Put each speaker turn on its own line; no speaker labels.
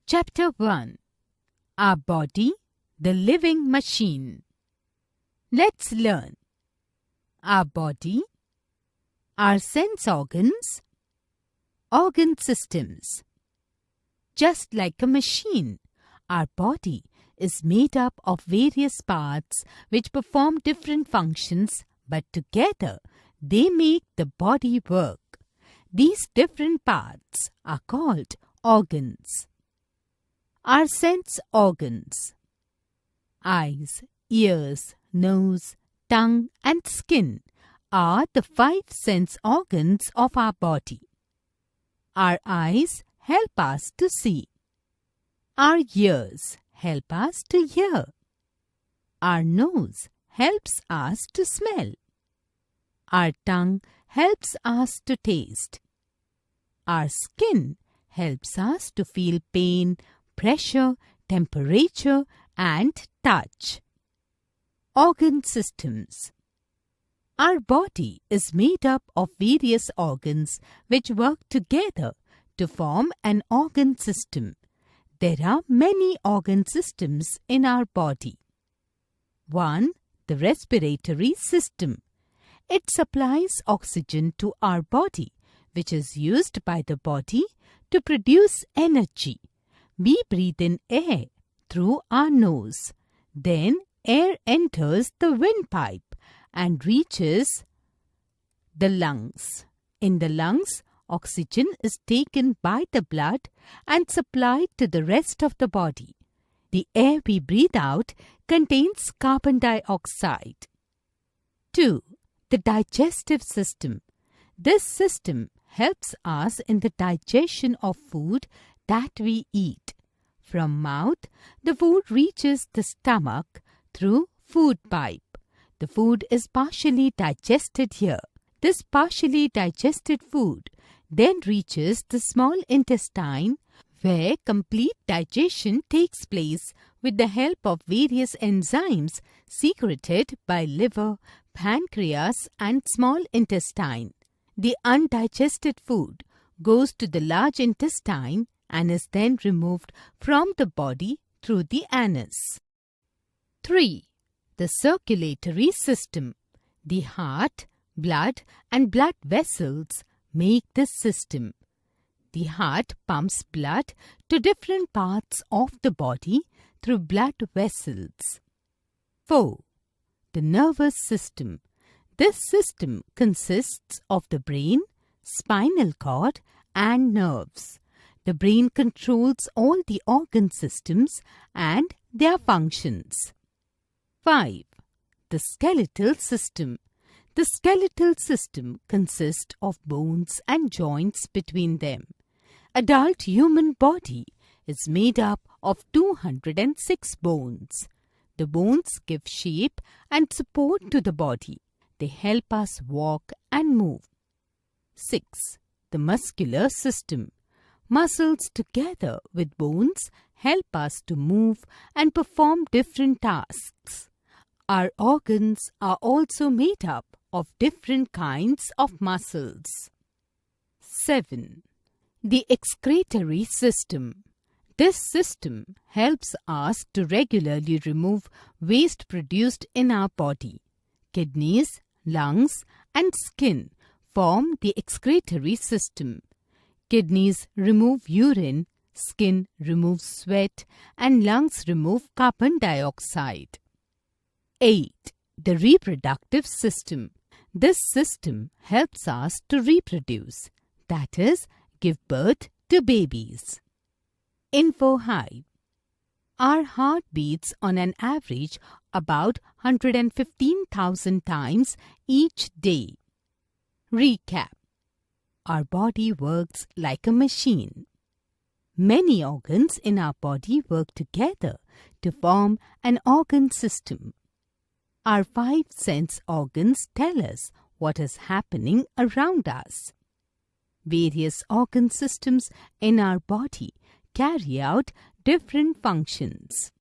Chapter 1. Our body, the living machine. Let's learn. Our body, our sense organs, organ systems. Just like a machine, our body is made up of various parts which perform different functions, but together they make the body work. These different parts are called organs. Our sense organs: eyes, ears, nose, tongue and skin are the 5 sense organs of our body. Our eyes help us to see. Our ears help us to hear. Our nose helps us to smell. Our tongue helps us to taste. Our skin helps us to feel pain, pressure, temperature and touch. Organ systems. Our body is made up of various organs which work together to form an organ system. There are many organ systems in our body. 1. The respiratory system. It supplies oxygen to our body, which is used by the body to produce energy. We breathe in air through our nose. Then air enters the windpipe and reaches the lungs. In the lungs, oxygen is taken by the blood and supplied to the rest of the body. The air we breathe out contains carbon dioxide. 2. The digestive system. This system helps us in the digestion of food that we eat. From mouth, the food reaches the stomach through food pipe. The food is partially digested here. This partially digested food then reaches the small intestine, where complete digestion takes place with the help of various enzymes secreted by liver, pancreas and small intestine. The undigested food goes to the large intestine and is then removed from the body through the anus. 3. The circulatory system. The heart, blood and blood vessels make this system. The heart pumps blood to different parts of the body through blood vessels. 4. The nervous system. This system consists of the brain, spinal cord and nerves. The brain controls all the organ systems and their functions. 5. The skeletal system. The skeletal system consists of bones and joints between them. Adult human body is made up of 206 bones. The bones give shape and support to the body. They help us walk and move. 6. The muscular system. Muscles together with bones help us to move and perform different tasks. Our organs are also made up of different kinds of muscles. 7. The excretory system. This system helps us to regularly remove waste produced in our body. Kidneys, lungs and skin form the excretory system. Kidneys remove urine, skin removes sweat and lungs remove carbon dioxide. 8. The reproductive system. This system helps us to reproduce, that is, give birth to babies. Info High. Our heart beats on an average about 115,000 times each day. Recap. Our body works like a machine. Many organs in our body work together to form an organ system. Our 5 sense organs tell us what is happening around us. Various organ systems in our body carry out different functions.